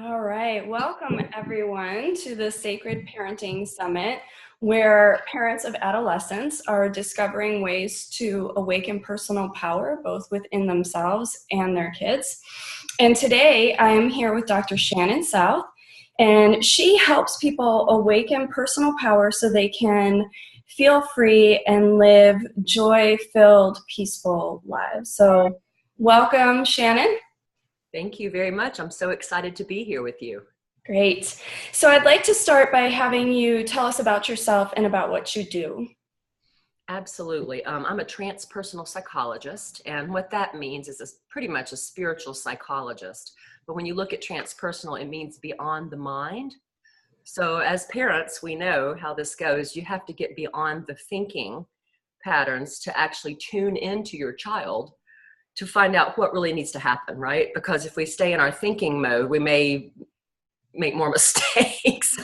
All right, welcome everyone to the Sacred Parenting Summit, where parents of adolescents are discovering ways to awaken personal power, both within themselves and their kids. And today I am here with Dr. Shannon South, and she helps people awaken personal power so they can feel free and live joy-filled, peaceful lives. So welcome, Shannon. Thank you very much. I'm so excited to be here with you. Great. So I'd like to start by having you tell us about yourself and about what you do. Absolutely. I'm a transpersonal psychologist, and what that means is pretty much a spiritual psychologist. But when you look at transpersonal, it means beyond the mind. So as parents, we know how this goes. You have to get beyond the thinking patterns to actually tune into your child to find out what really needs to happen, right? Because if we stay in our thinking mode, we may make more mistakes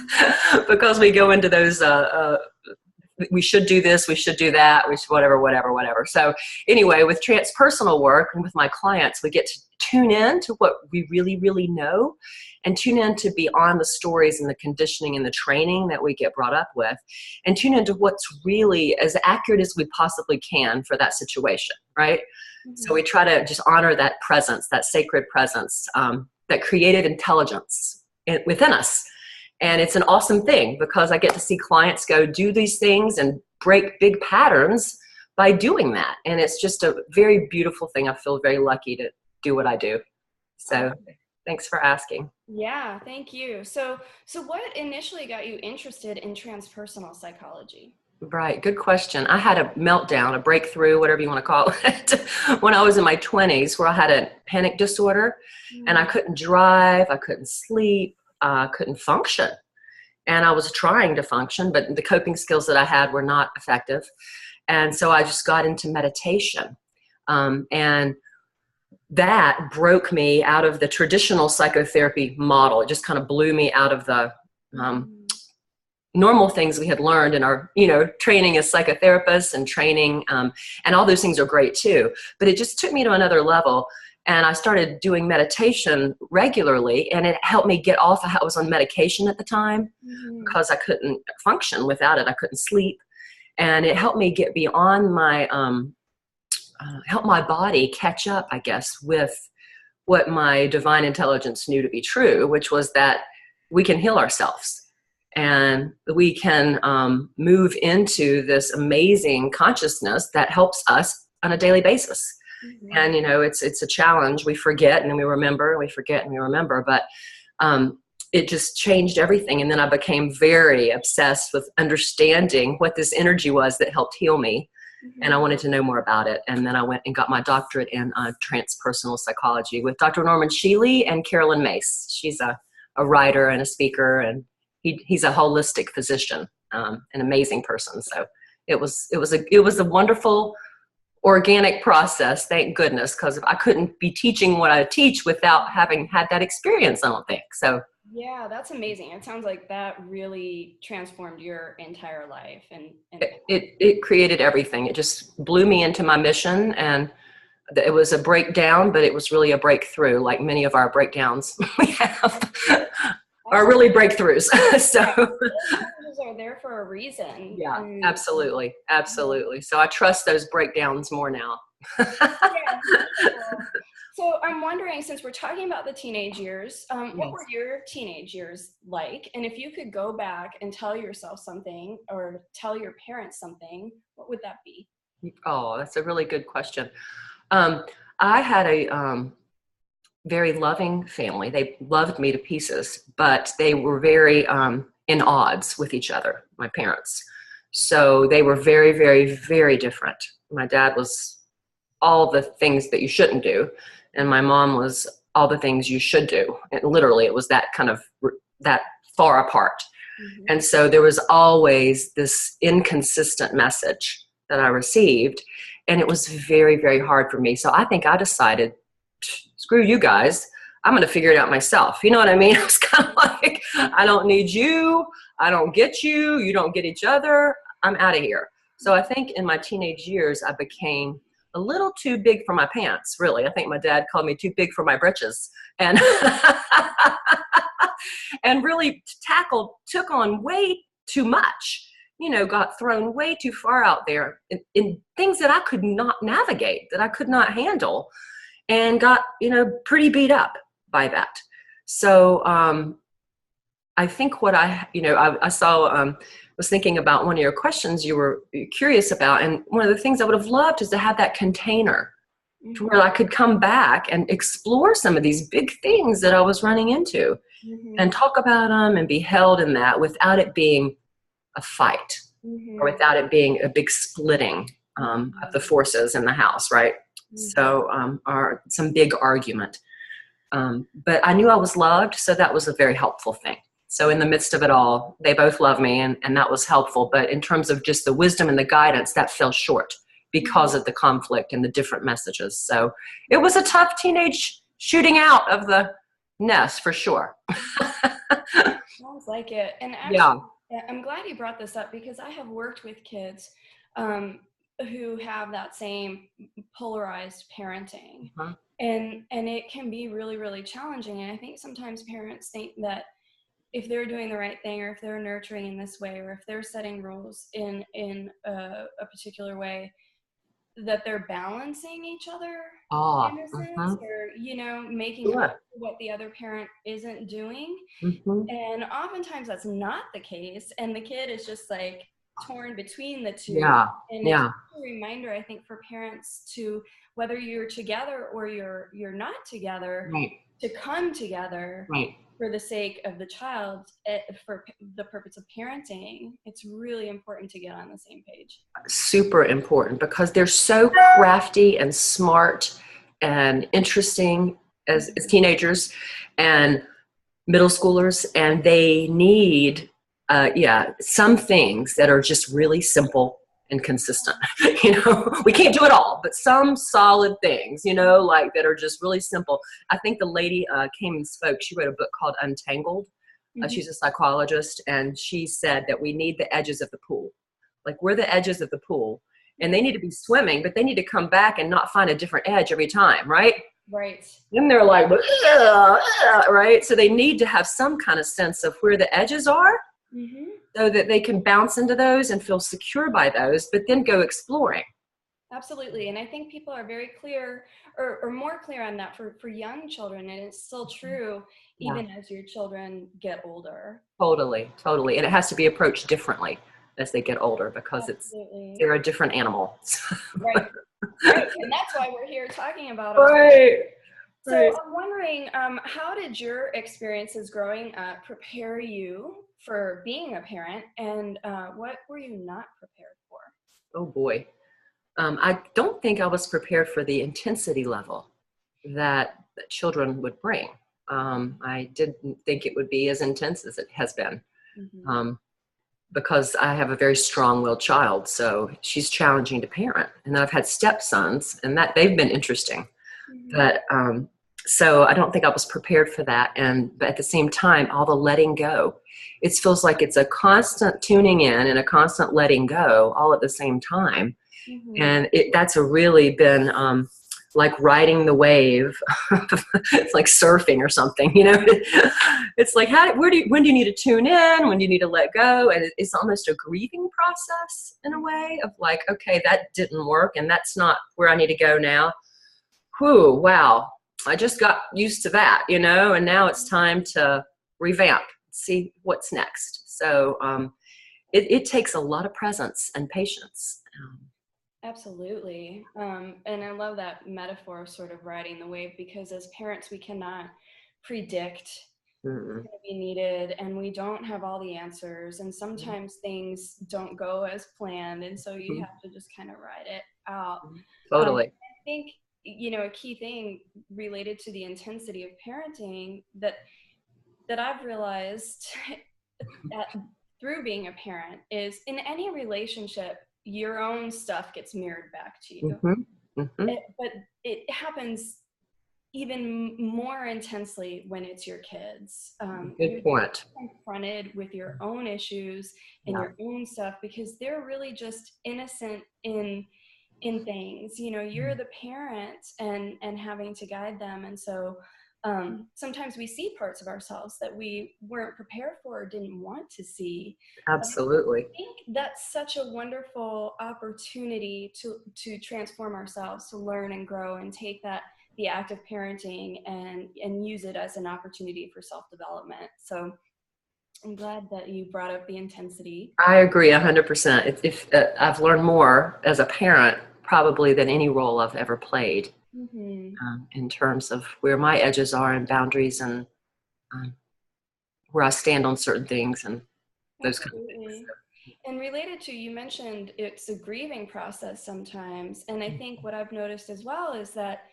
because we go into those, we should do this, we should do that, we should whatever. So anyway, with transpersonal work and with my clients, we get to tune in to what we really know and tune in to beyond the stories and the conditioning and the training that we get brought up with, and tune into what's really as accurate as we possibly can for that situation, right? So we try to just honor that presence, that sacred presence, that creative intelligence within us. And it's an awesome thing because I get to see clients go do these things and break big patterns by doing that. And it's just a very beautiful thing. I feel very lucky to do what I do. So thanks for asking. Yeah, thank you. So what initially got you interested in transpersonal psychology? Right. Good question. I had a meltdown, a breakthrough, whatever you want to call it, when I was in my 20s, where I had a panic disorder and I couldn't drive, I couldn't sleep, couldn't function. And I was trying to function, but the coping skills that I had were not effective. And so I just got into meditation. And that broke me out of the traditional psychotherapy model. It just kind of blew me out of the normal things we had learned in our, training as psychotherapists and training, and all those things are great too. But it just took me to another level, and I started doing meditation regularly, and it helped me get off. I was on medication at the time because I couldn't function without it. I couldn't sleep, and it helped me get beyond my, help my body catch up, I guess, with what my divine intelligence knew to be true, which was that we can heal ourselves. And we can move into this amazing consciousness that helps us on a daily basis. And, it's a challenge. We forget and then we remember, and we forget and we remember. But it just changed everything. And then I became very obsessed with understanding what this energy was that helped heal me. And I wanted to know more about it. And then I went and got my doctorate in transpersonal psychology with Dr. Norman Shealy and Carolyn Mace. She's a writer and a speaker, and he's a holistic physician, an amazing person. So it was a wonderful organic process, thank goodness, because I couldn't be teaching what I teach without having had that experience, I don't think. So yeah, that's amazing. It sounds like that really transformed your entire life. And it created everything. It just blew me into my mission, and it was a breakdown, but it was really a breakthrough, like many of our breakdowns we have. Are really breakthroughs. So breakdowns are there for a reason. Yeah, absolutely. So I trust those breakdowns more now. Yeah. So I'm wondering, since we're talking about the teenage years, what were your teenage years like? And if you could go back and tell yourself something or tell your parents something, what would that be? Oh, that's a really good question. I had a very loving family. They loved me to pieces, but they were very in odds with each other, my parents. So they were very, very, very different. My dad was all the things that you shouldn't do, and my mom was all the things you should do. And literally, it was that kind of that far apart. And so there was always this inconsistent message that I received, and it was very, very hard for me. So I think I decided, screw you guys, I'm going to figure it out myself. You know what I mean? I was kind of like, I don't need you. I don't get you. You don't get each other. I'm out of here. So I think in my teenage years, I became a little too big for my pants, really. I think my dad called me too big for my britches. And and really took on way too much, got thrown way too far out there in things that I could not navigate, that I could not handle, and got, pretty beat up by that. So I think what I saw, was thinking about one of your questions you were curious about. And one of the things I would have loved is to have that container to where I could come back and explore some of these big things that I was running into and talk about them and be held in that without it being a fight or without it being a big splitting of the forces in the house, right? So, or some big argument. But I knew I was loved, so that was a very helpful thing. So in the midst of it all, they both love me, and that was helpful. But in terms of just the wisdom and the guidance, that fell short because of the conflict and the different messages. So it was a tough teenage shooting out of the nest for sure. Sounds like it. And actually, I'm glad you brought this up because I have worked with kids who have that same polarized parenting. And it can be really, really challenging. And I think sometimes parents think that if they're doing the right thing, or if they're nurturing in this way, or if they're setting rules in a particular way, that they're balancing each other in a sense, or making up for what the other parent isn't doing. And oftentimes that's not the case, and the kid is just like torn between the two. And it's a reminder, I think, for parents to, whether you're together or you're not together, to come together for the sake of the child, for the purpose of parenting. It's really important to get on the same page. Super important, because they're so crafty and smart and interesting as teenagers and middle schoolers, and they need some things that are just really simple and consistent. We can't do it all, but some solid things, like that are just really simple. I think the lady came and spoke. She wrote a book called Untangled. She's a psychologist, and she said that we need the edges of the pool. Like, we're the edges of the pool, and they need to be swimming, but they need to come back and not find a different edge every time, right? Right. Then they're like, right? So they need to have some kind of sense of where the edges are, so that they can bounce into those and feel secure by those, but then go exploring. Absolutely. And I think people are very clear, or more clear on that for young children. And it's still true even as your children get older. Totally. And it has to be approached differently as they get older, because they're a different animal. Right. And that's why we're here talking about it. So I'm wondering, how did your experiences growing up prepare you for being a parent, and what were you not prepared for? Oh boy. I don't think I was prepared for the intensity level that children would bring. I didn't think it would be as intense as it has been, because I have a very strong-willed child, so she's challenging to parent. And then I've had stepsons, and that they've been interesting. But so I don't think I was prepared for that. But at the same time, all the letting go. It feels like it's a constant tuning in and a constant letting go all at the same time. And that's really been like riding the wave. It's like surfing or something, It's like, when do you need to tune in? When do you need to let go? And it's almost a grieving process in a way of like, okay, that didn't work, and that's not where I need to go now. Whew, wow. I just got used to that, and now it's time to revamp, see what's next. So it takes a lot of presence and patience. Absolutely. And I love that metaphor of sort of riding the wave, because as parents, we cannot predict what's going to be needed, and we don't have all the answers. And sometimes things don't go as planned. And so you have to just kind of ride it out. Totally. I think, a key thing related to the intensity of parenting that I've realized through being a parent is, in any relationship, your own stuff gets mirrored back to you. But it happens even more intensely when it's your kids. Good point. You're confronted with your own issues and your own stuff, because they're really just innocent in things. You're the parent and having to guide them. And so sometimes we see parts of ourselves that we weren't prepared for or didn't want to see. But Absolutely. I think that's such a wonderful opportunity to transform ourselves, to learn and grow, and take that the act of parenting and use it as an opportunity for self-development. So I'm glad that you brought up the intensity. I agree 100%. If I've learned more as a parent probably than any role I've ever played, Mm-hmm. in terms of where my edges are and boundaries, and um, where I stand on certain things and those kind of things. Absolutely. And related to, you mentioned it's a grieving process sometimes. And I think what I've noticed as well is that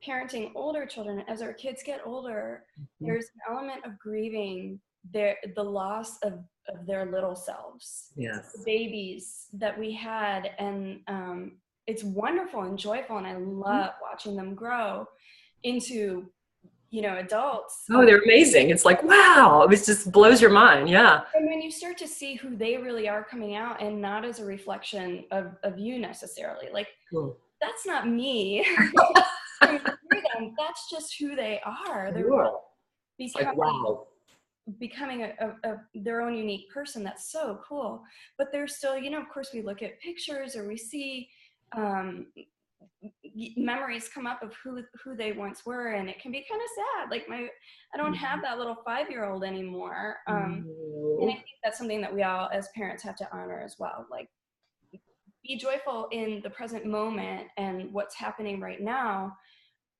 parenting older children, as our kids get older, Mhm. there's an element of grieving the loss of their little selves, the Yes. babies that we had. And it's wonderful and joyful. And I love watching them grow into, adults. Oh, they're amazing. It's like, wow, it just blows your mind. Yeah. And when you start to see who they really are coming out, and not as a reflection of you necessarily, like, Cool. that's not me coming through them, that's just who they are. They're really Cool. It's like, wow. becoming their own unique person. That's so cool. But there's still, of course, we look at pictures or we see um, memories come up of who they once were, and it can be kind of sad. Like I don't have that little 5-year-old anymore. And I No. think that's something that we all as parents have to honor as well. Like, be joyful in the present moment and what's happening right now,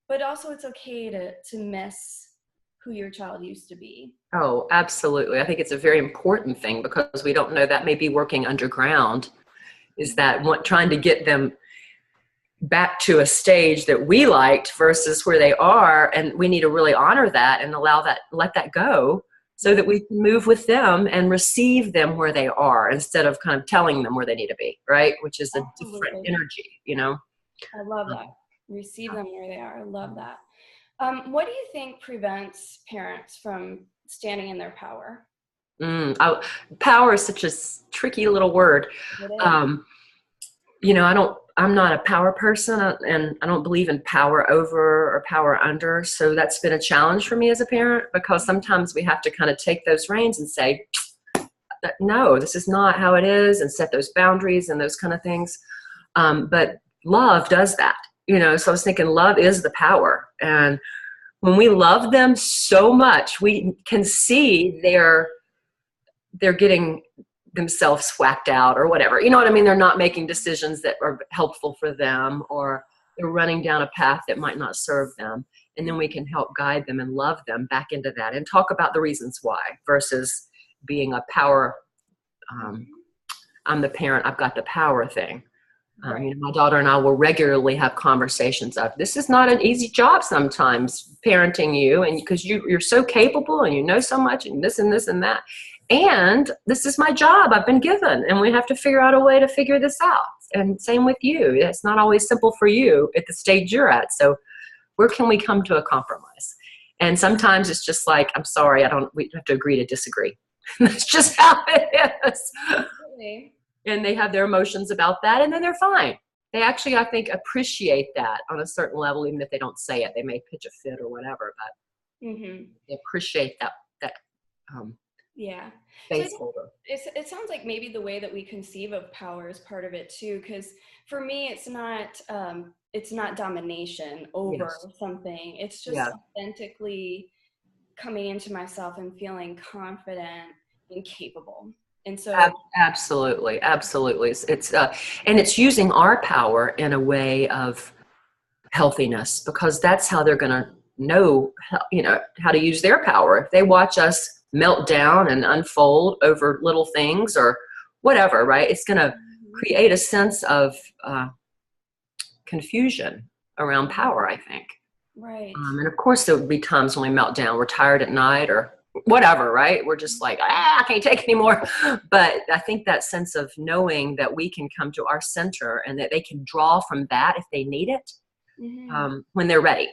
but also it's okay to miss who your child used to be. Oh, absolutely. I think it's a very important thing because we don't know that may be working underground, is that trying to get them back to a stage that we liked versus where they are. And we need to really honor that and let that go so that we can move with them and receive them where they are instead of kind of telling them where they need to be, right? Which is a different Absolutely. energy. I love that. Receive them where they are. I love that. What do you think prevents parents from standing in their power? Power is such a tricky little word. It is. Um, I'm not a power person, and I don't believe in power over or power under. So that's been a challenge for me as a parent, because sometimes we have to kind of take those reins and say, no, this is not how it is, and set those boundaries and those kind of things. But love does that. So I was thinking love is the power. And when we love them so much, we can see they're getting themselves whacked out or whatever. You know what I mean? They're not making decisions that are helpful for them, or they're running down a path that might not serve them. And then we can help guide them and love them back into that and talk about the reasons why, versus being a power, I'm the parent, I've got the power thing. Right. My daughter and I will regularly have conversations of, this is not an easy job sometimes, parenting you, and because you're so capable and you know so much and this and this and that. And this is my job I've been given, and we have to figure out a way to figure this out. And same with you. It's not always simple for you at the stage you're at. So where can we come to a compromise? And sometimes it's just like, I'm sorry, we have to agree to disagree. That's just how it is. Absolutely. And they have their emotions about that, and then they're fine. They actually, I think, appreciate that on a certain level, even if they don't say it. They may pitch a fit or whatever, but they appreciate that Yeah. So I space think holder. it sounds like maybe the way that we conceive of power is part of it too, because for me, it's not domination over Yes. something. It's just Yeah. authentically coming into myself and feeling confident and capable. And so, Absolutely. Absolutely. And it's using our power in a way of healthiness, because that's how they're going to know, how to use their power. If they watch us melt down and unfold over little things or whatever, right? It's going to create a sense of confusion around power, I think. right. And of course, there would be times when we melt down. We're tired at night or whatever, right? We're just like, I can't take anymore. But I think that sense of knowing that we can come to our center and that they can draw from that if they need it, Mm-hmm. when they're ready,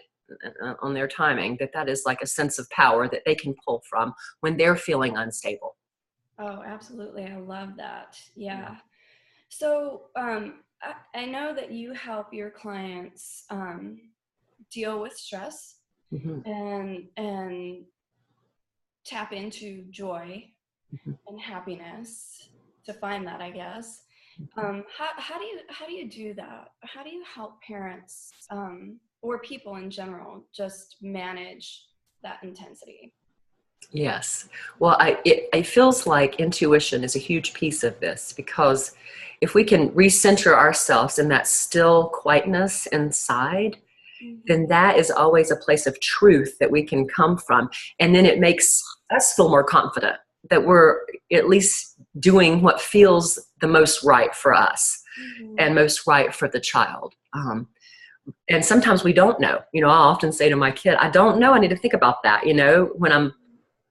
on their timing, that is like a sense of power that they can pull from when they're feeling unstable. Oh, absolutely. I love that. Yeah. So I know that you help your clients deal with stress. Mm-hmm. and tap into joy Mm-hmm. and happiness to find that, I guess. Mm-hmm. How do you do that? How do you help parents or people in general just manage that intensity? Yes. Well, it feels like intuition is a huge piece of this, because if we can recenter ourselves in that still quietness inside, then Mm-hmm. that is always a place of truth that we can come from. And then it makes us feel more confident that we're at least doing what feels the most right for us Mm-hmm. and most right for the child. And sometimes we don't know. I often say to my kid, I don't know. I need to think about that, when I'm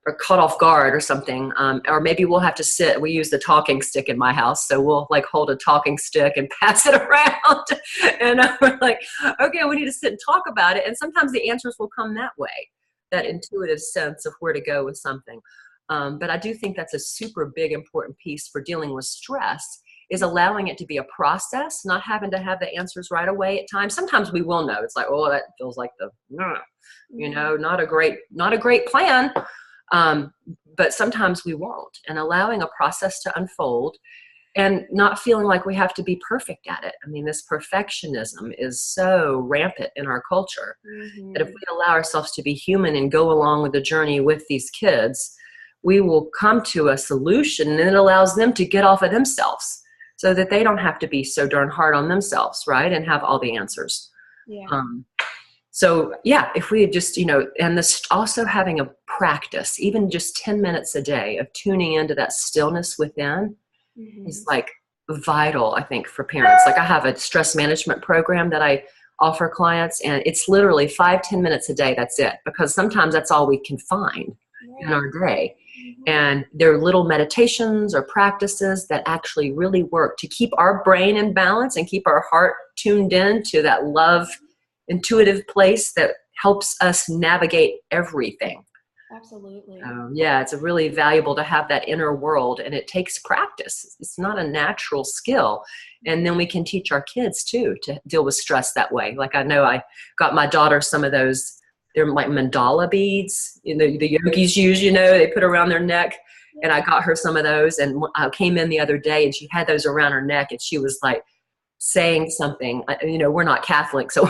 or caught off guard or something. Or maybe we'll have to sit. We use the talking stick in my house. So we'll like hold a talking stick and pass it around. And we're like, okay, we need to sit and talk about it. And sometimes the answers will come that way, that Yeah. intuitive sense of where to go with something. But I do think that's a super big, important piece for dealing with stress, is allowing it to be a process, not having to have the answers right away at times. Sometimes we will know. It's like, oh, that feels like Mm-hmm. not a great plan. Um, but sometimes we won't, and allowing a process to unfold and not feeling like we have to be perfect at it. I mean, this perfectionism is so rampant in our culture that if Mm-hmm. we allow ourselves to be human and go along with the journey with these kids, we will come to a solution, and it allows them to get off of themselves so that they don't have to be so darn hard on themselves, right? And have all the answers. Yeah. Um, so yeah, if we had just, and this also having a practice, even just 10 minutes a day of tuning into that stillness within Mm-hmm. is like vital, I think, for parents. Like I have a stress management program that I offer clients, and it's literally 5-10 minutes a day. That's it, because sometimes that's all we can find in Right. our day. Mm-hmm. And there are little meditations or practices that actually really work to keep our brain in balance and keep our heart tuned in to that love, intuitive place that helps us navigate everything. Absolutely. Yeah, it's a really valuable to have that inner world, and it takes practice. It's not a natural skill. And then we can teach our kids too to deal with stress that way. Like I know I got my daughter some of those, they're like mandala beads, the yogis use, they put around their neck. And I Yeah. got her some of those, and I came in the other day and she had those around her neck, and she was like, saying something. We're not Catholic, so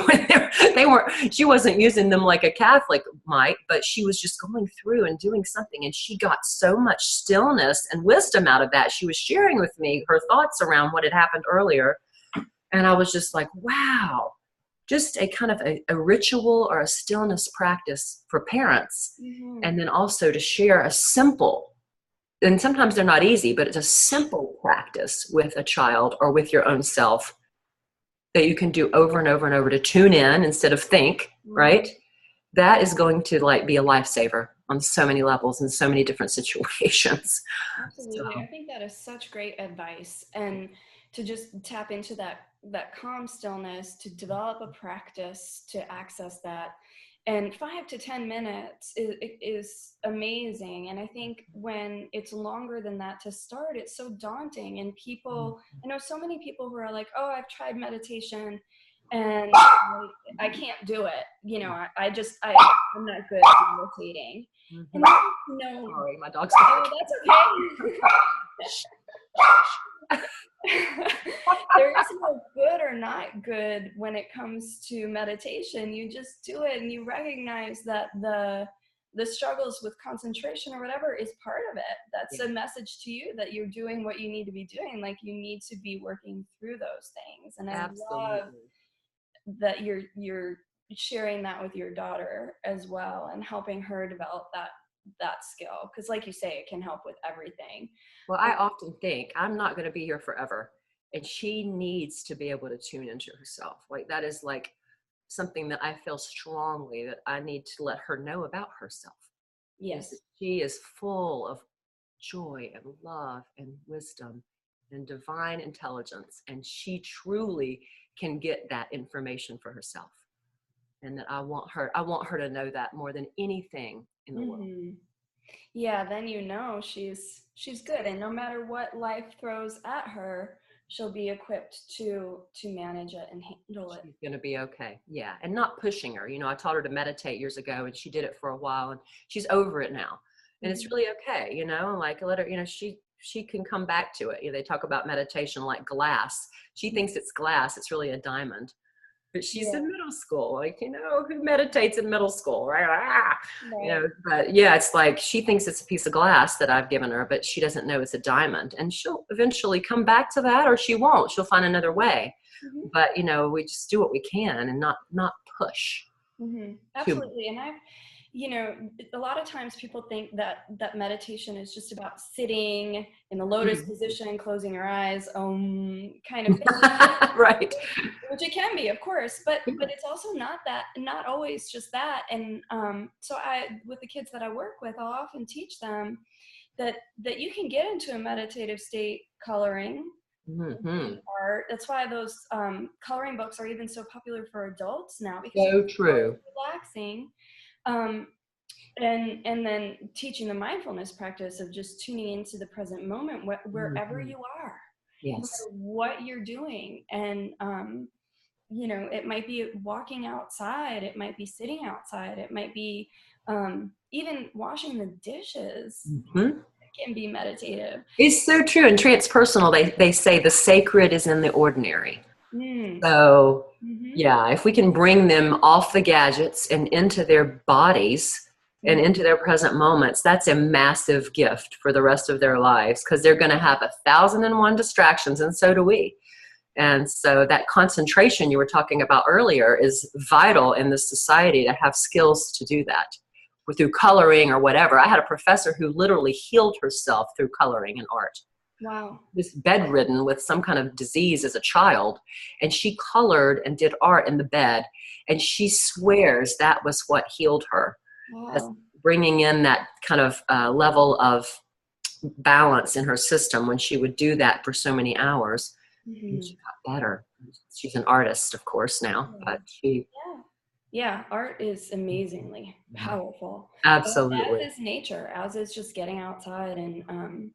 they weren't, she wasn't using them like a Catholic might, but she was just going through and doing something, and she got so much stillness and wisdom out of that. She was sharing with me her thoughts around what had happened earlier, and I was just like, wow, just a kind of a ritual or a stillness practice for parents. Mm-hmm. And then also to share a simple, and sometimes they're not easy, but it's a simple practice with a child or with your own self that you can do over and over and over to tune in instead of think, Mm-hmm. right? That is going to like be a lifesaver on so many levels in so many different situations. Absolutely. I So think that is such great advice. And to just tap into that calm stillness, to develop a practice to access that. And 5 to 10 minutes is amazing. And I think when it's longer than that to start, it's so daunting. And people, I know so many people who are like, oh, I've tried meditation and I can't do it. I'm not good at meditating. And mhm. there is no, Sorry, my dog's oh, barking. that's okay. There is no good or not good when it comes to meditation. You just do it and you recognize that the struggles with concentration or whatever is part of it. That's Yeah, a message to you that you're doing what you need to be doing. Like you need to be working through those things. And I love absolutely. that you're sharing that with your daughter as well and helping her develop that skill, because like you say, it can help with everything. Well, I often think I'm not going to be here forever, and she needs to be able to tune into herself. Like that is like something that I feel strongly that I need to let her know about herself, is that Yes. she is full of joy and love and wisdom and divine intelligence, and she truly can get that information for herself. And that I want her to know that more than anything in the world. Hmm. Yeah, then she's good, and no matter what life throws at her, she'll be equipped to manage it and handle it. She's going to be okay. Yeah. And not pushing her. I taught her to meditate years ago, and she did it for a while, and she's over it now. And it's really okay. Like let her, she can come back to it. They talk about meditation like glass. She thinks it's glass. It's really a diamond. But she's in middle school, like, who meditates in middle school, right? But yeah, it's like she thinks it's a piece of glass that I've given her, but she doesn't know it's a diamond. And she'll eventually come back to that, or she won't. She'll find another way. But, we just do what we can and not push. Absolutely. And a lot of times people think that meditation is just about sitting in the lotus position, closing your eyes, kind of thing. Right. Which it can be, of course, but it's also not always just that. And so with the kids that I work with, I'll often teach them that you can get into a meditative state coloring. Art. That's why those coloring books are even so popular for adults now, because so true. Relaxing. And then teaching the mindfulness practice of just tuning into the present moment, wherever you are, no matter what you're doing. And, it might be walking outside, it might be sitting outside, it might be even washing the dishes. It can be meditative. It's so true. And transpersonal, they say the sacred is in the ordinary. So yeah, if we can bring them off the gadgets and into their bodies and into their present moments, that's a massive gift for the rest of their lives, because they're going to have 1,001 distractions, and so do we. And so that concentration you were talking about earlier is vital in this society, to have skills to do that through coloring or whatever. I had a professor who literally healed herself through coloring and art. Wow. Was bedridden with some kind of disease as a child, and she colored and did art in the bed, and she swears that was what healed her. Wow. Bringing in that kind of level of balance in her system when she would do that for so many hours. And she got better. She's an artist, of course, now, but she... Yeah, art is amazingly powerful. Absolutely. As is nature, as is just getting outside. And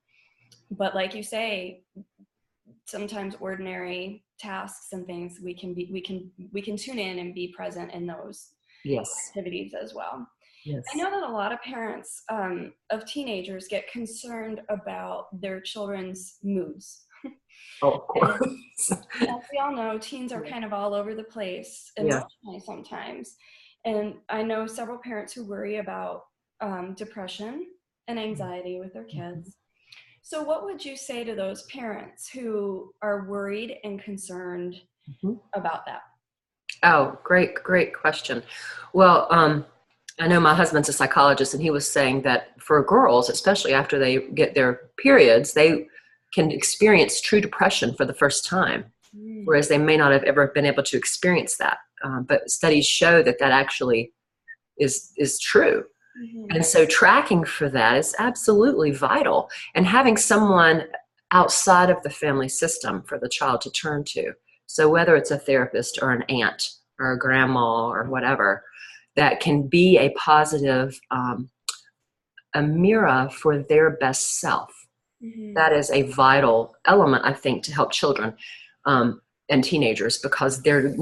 but like you say, sometimes ordinary tasks and things, we can tune in and be present in those activities as well. Yes. I know that a lot of parents of teenagers get concerned about their children's moods. Oh, of course. As we all know, teens are kind of all over the place emotionally sometimes. And I know several parents who worry about depression and anxiety with their kids. So what would you say to those parents who are worried and concerned about that? Oh, great question. Well, I know my husband's a psychologist, and he was saying that for girls, especially after they get their periods, they can experience true depression for the first time, whereas they may not have ever been able to experience that. But studies show that actually is true. And so tracking for that is absolutely vital, and having someone outside of the family system for the child to turn to. So whether it's a therapist or an aunt or a grandma or whatever, that can be a positive, a mirror for their best self. That is a vital element, I think, to help children and teenagers, because they're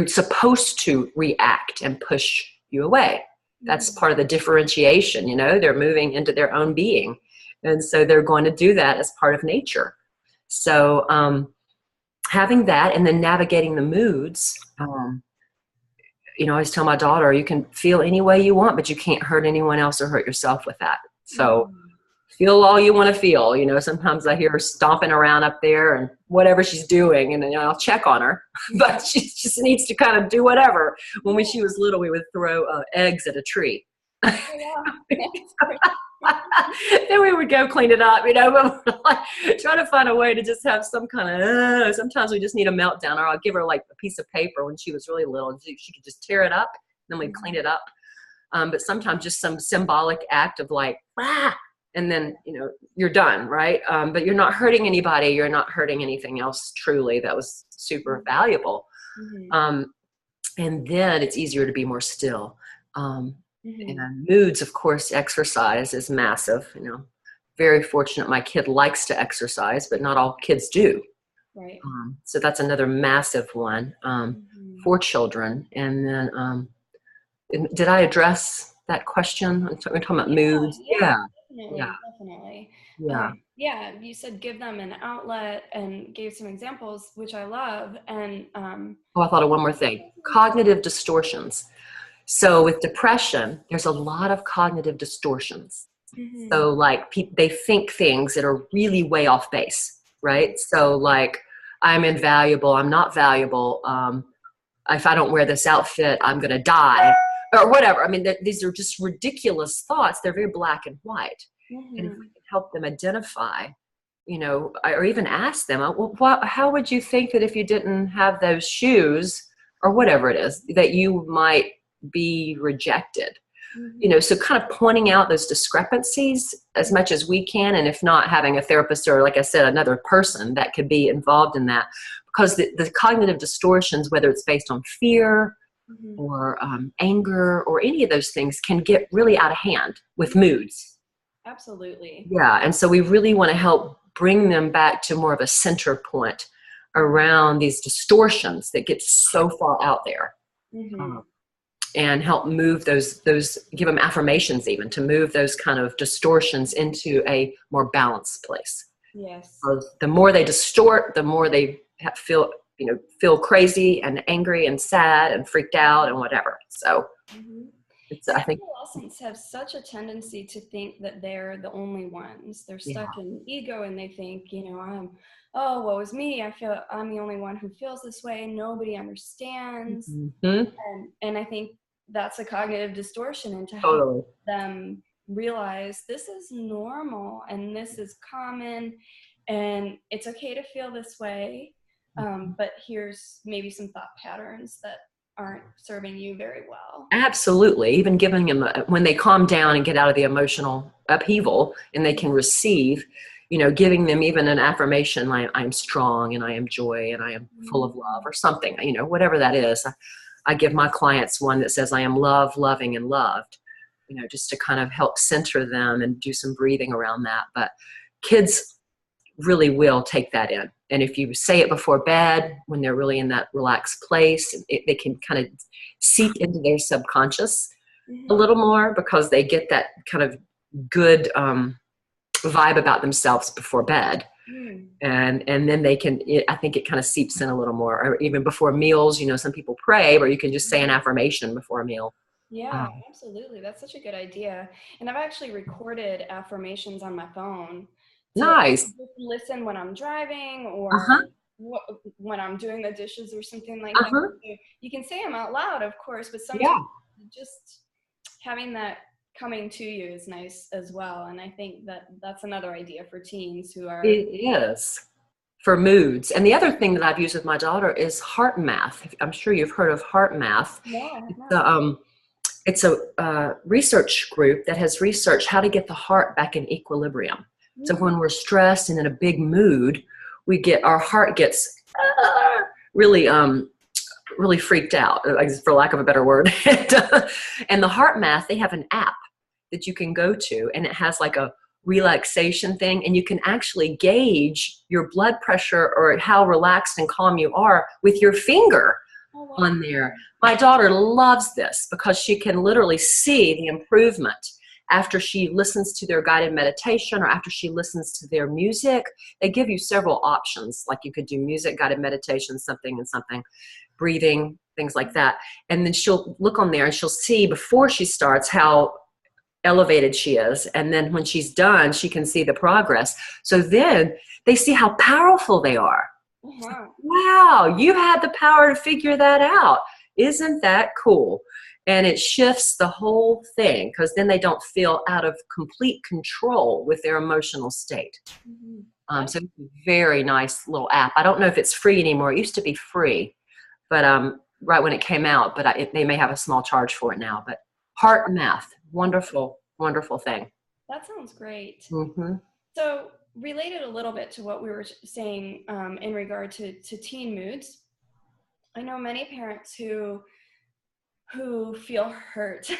supposed to react and push you away. That's part of the differentiation, they're moving into their own being. And so they're going to do that as part of nature. So having that, and then navigating the moods, I always tell my daughter, you can feel any way you want, but you can't hurt anyone else or hurt yourself with that. So feel all you want to feel. Sometimes I hear her stomping around up there and whatever she's doing, and then I'll check on her, but she just needs to kind of do whatever. When she was little, we would throw eggs at a tree. Then we would go clean it up, but like, try to find a way to just have some kind of, sometimes we just need a meltdown, or I'll give her like a piece of paper when she was really little, and she could just tear it up, and then we'd clean it up. But sometimes just some symbolic act of like, and then, you're done, right? But you're not hurting anybody. You're not hurting anything else truly. That was super valuable. And then it's easier to be more still. And moods, of course, exercise is massive, very fortunate. My kid likes to exercise, but not all kids do. Right. So that's another massive one Mhm. for children. And then, did I address that question? We're talking about Yeah, moods. yeah, Yeah, yeah, definitely, definitely. yeah. Yeah, you said give them an outlet and gave some examples, which I love. And Oh, I thought of one more thing. Cognitive distortions. So with depression, there's a lot of cognitive distortions. mhm, So like they think things that are really way off base, right? So like I'm invaluable, I'm not valuable. If I don't wear this outfit, I'm going to die or whatever. I mean, these are just ridiculous thoughts. They're very black and white. And if we mhm. can help them identify, or even ask them, well, how would you think that if you didn't have those shoes or whatever it is that you might be rejected? Mhm. So kind of pointing out those discrepancies as much as we can, and if not, having a therapist or, like I said, another person that could be involved in that, because the cognitive distortions, whether it's based on fear Mhm. or anger or any of those things, can get really out of hand with moods. Absolutely. Yeah, and so we really want to help bring them back to more of a center point around these distortions that get so far out there. Mhm. And help move those give them affirmations, even to move those kind of distortions into a more balanced place. Yes. Because the more they distort, the more they feel crazy and angry and sad and freaked out and whatever. So Mhm. it's, And I think, adolescents have such a tendency to think that they're the only ones. They're yeah. stuck in ego and they think, oh, woe is me. I feel I'm the only one who feels this way. Nobody understands. Hmm. And I think that's a cognitive distortion, and to help Totally. them realize this is normal and this is common and it's okay to feel this way. But here's maybe some thought patterns that aren't serving you very well. Absolutely. Even giving them, when they calm down and get out of the emotional upheaval and they can receive, giving them even an affirmation like, I'm strong and I am joy and I am full of love Mhm. or something, whatever that is. I give my clients one that says, I am loved, loving, and loved, just to kind of help center them and do some breathing around that. But kids really will take that in. And if you say it before bed, when they're really in that relaxed place, they can kind of seep into their subconscious a Mhm. little more because they get that kind of good vibe about themselves before bed. Mm. And then they can, I think it kind of seeps in a little more, or even before meals, some people pray, or you can just say an affirmation before a meal. Yeah, Um, absolutely. That's such a good idea. And I've actually recorded affirmations on my phone to nice. just listen when I'm driving or Uh-huh. when I'm doing the dishes or something like that. Uh-huh. So you can say them out loud, of course, but sometimes Yeah. just having that coming to you is nice as well. And I think that that's another idea for teens who It are, is for moods. And the other thing that I've used with my daughter is heart math. I'm sure you've heard of heart math. no, I have It's not. a, um, it's a research group that has researched how to get the heart back in equilibrium. So Mm. when we're stressed and in a big mood, our heart gets really really freaked out, for lack of a better word. And the heart math, they have an app that you can go to, and it has like a relaxation thing, and you can actually gauge your blood pressure or how relaxed and calm you are with your finger Oh, on wow. there. My daughter loves this because she can literally see the improvement after she listens to their guided meditation or after she listens to their music. They give you several options, like you could do music, guided meditation, something and something, breathing, things like that. And then she'll look on there and she'll see before she starts how elevated she is. And then when she's done, she can see the progress. So then they see how powerful they are. Uh-huh. Wow, you had the power to figure that out. Isn't that cool? And it shifts the whole thing because then they don't feel out of complete control with their emotional state. Mhm. So it's a very nice little app. I don't know if it's free anymore. It used to be free, but right when it came out, but they may have a small charge for it now. But heart math, wonderful, wonderful thing. That sounds great. Hmm. So, related a little bit to what we were saying in regard to teen moods, I know many parents who feel hurt.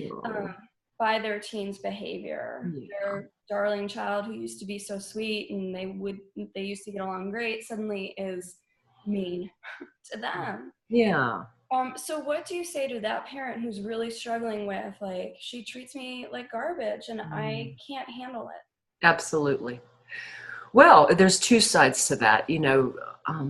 um, Oh. by their teen's behavior. Yeah. Their darling child who used to be so sweet and they used to get along great suddenly is mean to them. Yeah. So what do you say to that parent who's really struggling with, like, she treats me like garbage and I can't handle it? Absolutely. Well, there's two sides to that.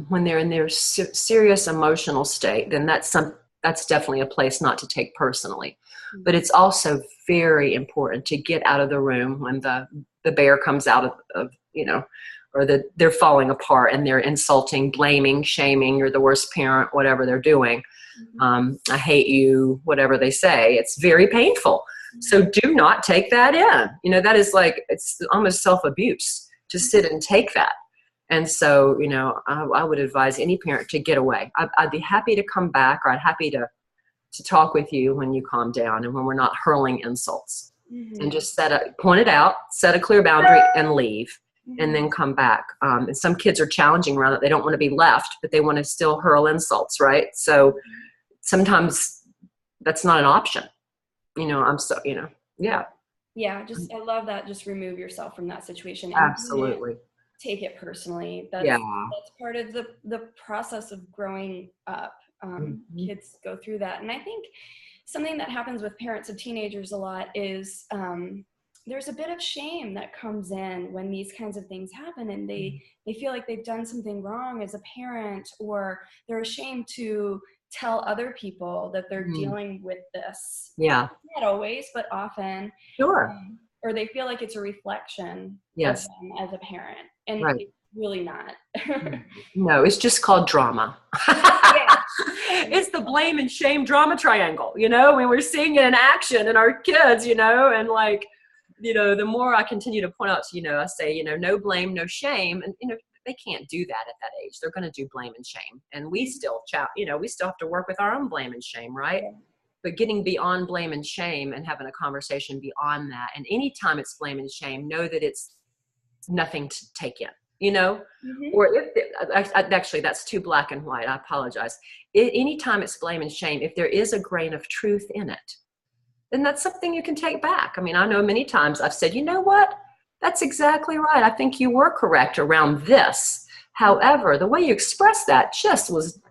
When they're in their serious emotional state, then that's definitely a place not to take personally. But it's also very important to get out of the room when the bear comes out of or they're falling apart and they're insulting, blaming, shaming, you're the worst parent, whatever they're doing. I hate you, whatever they say. It's very painful. So do not take that in. That is like, it's almost self-abuse to sit and take that. And so, I would advise any parent to get away. I'd be happy to come back, or I'd happy to talk with you when you calm down and when we're not hurling insults. And just point it out, set a clear boundary and leave, and then come back. And some kids are challenging around it. They don't want to be left, but they want to still hurl insults, right? So sometimes that's not an option. Yeah. Yeah, I love that. Just remove yourself from that situation. And Absolutely. take it personally. That's part of the process of growing up. Kids go through that. And I think something that happens with parents of teenagers a lot is there's a bit of shame that comes in when these kinds of things happen, and they feel like they've done something wrong as a parent, or they're ashamed to tell other people that they're dealing with this. Yeah. Not always, but often. Sure. Or they feel like it's a reflection Yes. of them as a parent. And Right. it's really not. No, it's just called drama. It's the blame and shame drama triangle, when we're seeing it in action in our kids, and like, the more I continue to point out to, I say, no blame, no shame. And, they can't do that at that age. They're going to do blame and shame. And we still we still have to work with our own blame and shame, right? Yeah. But getting beyond blame and shame and having a conversation beyond that. And anytime it's blame and shame, know that it's nothing to take in, or actually that's too black and white. I apologize. Anytime it's blame and shame, if there is a grain of truth in it, then that's something you can take back. I mean, I know many times I've said, you know what? That's exactly right. I think you were correct around this. However, the way you expressed that just was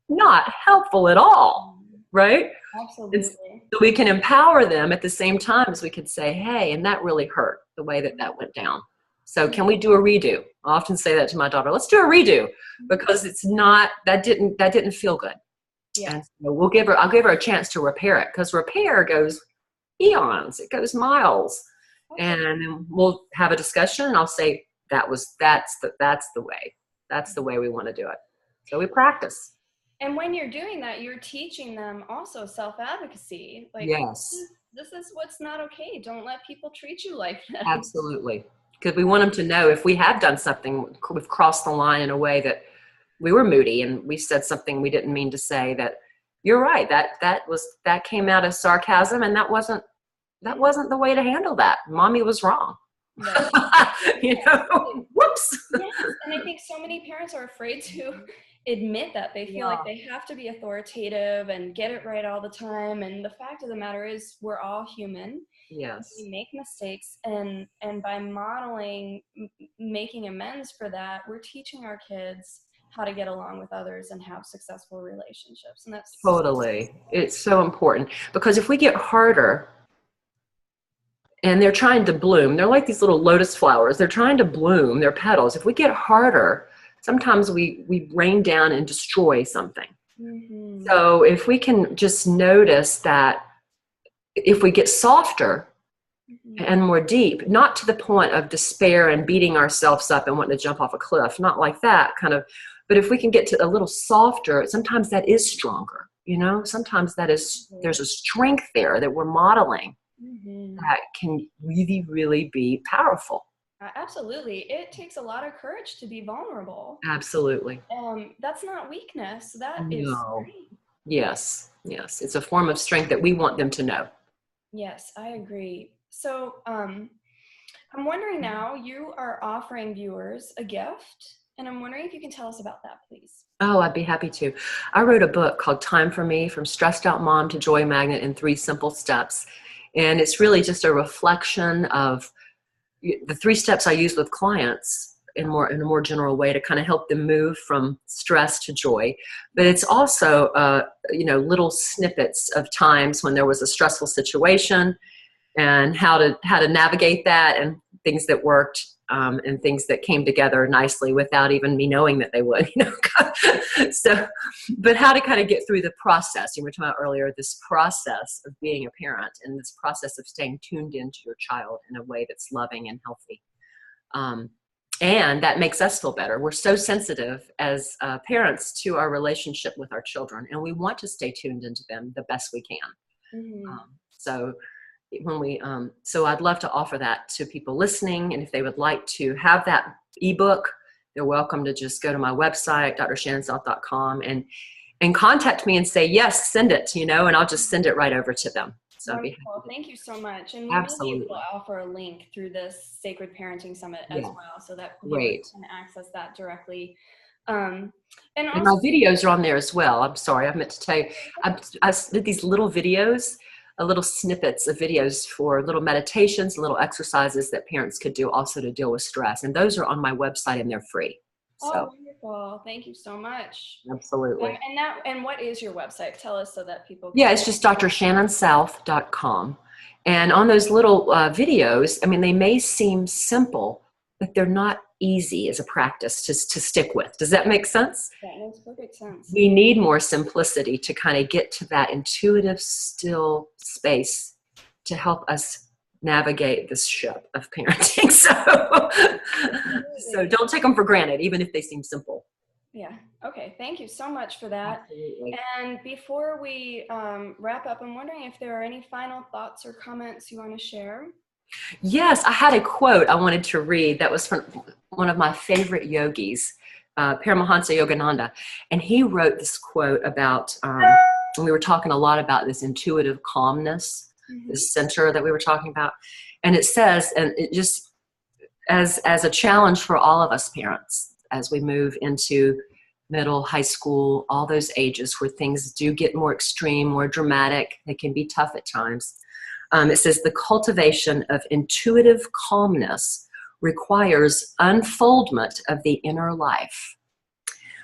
not helpful at all, right? Absolutely. So we can empower them at the same time as we could say, hey, and that really hurt the way that went down. So can we do a redo? I often say that to my daughter. Let's do a redo, because it's not, that didn't feel good. Yeah. And so I'll give her a chance to repair it, because repair goes eons, it goes miles. Okay. And then we'll have a discussion and I'll say, that's the way we want to do it. So we practice. And when you're doing that, you're teaching them also self-advocacy. Like, yes, this is what's not okay. Don't let people treat you like that. Absolutely. Because we want them to know if we have done something, we've crossed the line in a way that we were moody and we said something we didn't mean to say, that you're right, that came out as sarcasm, and that wasn't the way to handle that. Mommy was wrong. No. Whoops. Yes. And I think so many parents are afraid to admit that. They feel like they have to be authoritative and get it right all the time. And the fact of the matter is, we're all human. Yes. We make mistakes, and by modeling making amends for that, we're teaching our kids how to get along with others and have successful relationships. And that's totally, it's so important, because if we get harder and they're trying to bloom, they're like these little lotus flowers, they're trying to bloom their petals. If we get harder, sometimes we rain down and destroy something. Mm-hmm. So if we can just notice that, if we get softer and more deep, not to the point of despair and beating ourselves up and wanting to jump off a cliff, not like that kind of, but if we can get to a little softer, sometimes that is stronger, sometimes there's a strength there that we're modeling that can really, really be powerful. Absolutely. It takes a lot of courage to be vulnerable. Absolutely. That's not weakness. That is strength. Yes. It's a form of strength that we want them to know. Yes, I agree. So I'm wondering now, you are offering viewers a gift, and I'm wondering if you can tell us about that, please. Oh, I'd be happy to. I wrote a book called Time for Me, From Stressed Out Mom to Joy Magnet in 3 Simple Steps. And it's really just a reflection of the 3 steps I use with clients in a more general way to kind of help them move from stress to joy. But it's also, little snippets of times when there was a stressful situation and how to navigate that, and things that worked, and things that came together nicely without even me knowing that they would, So, but how to kind of get through the process. You were talking about earlier, this process of being a parent and this process of staying tuned into your child in a way that's loving and healthy. And that makes us feel better. We're so sensitive as parents to our relationship with our children, and we want to stay tuned into them the best we can. Mm-hmm. So I'd love to offer that to people listening. And if they would like to have that ebook, they're welcome to just go to my website, drshannonsouth.com, and contact me and say, yes, send it, and I'll just send it right over to them. So wonderful. Thank you so much. And we absolutely will offer a link through this Sacred Parenting Summit as well, so that great. viewers can access that directly. And my videos are on there as well. I'm sorry, I meant to tell you, I did these little videos, little snippets of videos for little meditations, little exercises that parents could do also to deal with stress. And those are on my website, and they're free. Oh, wonderful. Thank you so much. Absolutely. And what is your website? Tell us so that people can... Yeah, it's just drshannonsouth.com. And on those little videos, I mean, they may seem simple, but they're not easy as a practice to stick with. Does that make sense? That makes perfect sense. We need more simplicity to kind of get to that intuitive, still space to help us navigate this ship of parenting. So don't take them for granted, even if they seem simple. Yeah. Okay. Thank you so much for that. Absolutely. And before we wrap up, I'm wondering if there are any final thoughts or comments you want to share. Yes, I had a quote I wanted to read that was from one of my favorite yogis, Paramahansa Yogananda. And he wrote this quote about, and we were talking a lot about this intuitive calmness, this center that we were talking about. And it says, and it just, as a challenge for all of us parents, as we move into middle, high school, all those ages where things do get more extreme, more dramatic, they can be tough at times. It says the cultivation of intuitive calmness requires unfoldment of the inner life.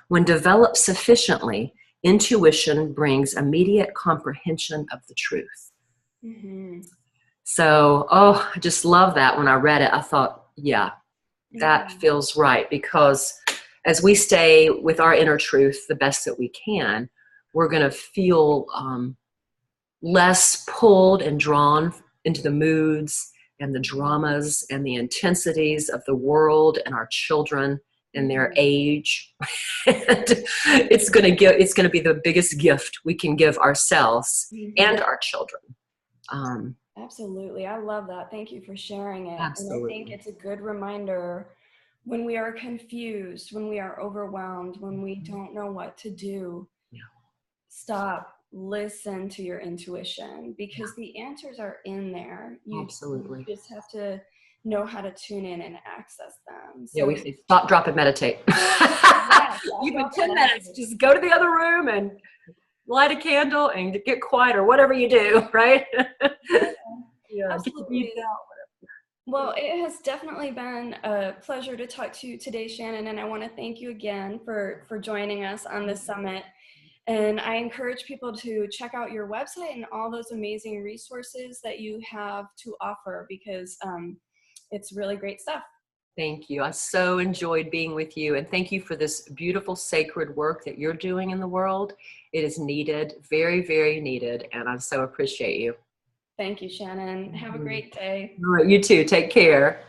When developed sufficiently, intuition brings immediate comprehension of the truth. Mm-hmm. So, I just love that. When I read it, I thought, yeah, that feels right, because as we stay with our inner truth the best that we can, we're going to feel less pulled and drawn into the moods and the dramas and the intensities of the world and our children and their age. And it's going to be the biggest gift we can give ourselves and our children. Absolutely. I love that. Thank you for sharing it. Absolutely. And I think it's a good reminder when we are confused, when we are overwhelmed, when we don't know what to do, stop, listen to your intuition, because the answers are in there. You just have to know how to tune in and access them. So, we say stop, drop, and meditate. Even 10 minutes, just go to the other room and light a candle and get quiet, or whatever you do, right? Absolutely. Well, it has definitely been a pleasure to talk to you today, Shannon, and I want to thank you again for joining us on this summit. And I encourage people to check out your website and all those amazing resources that you have to offer, because it's really great stuff. Thank you. I so enjoyed being with you, and thank you for this beautiful sacred work that you're doing in the world. It is needed, very, very needed, and I so appreciate you. Thank you, Shannon. Have a great day. All right, you too. Take care.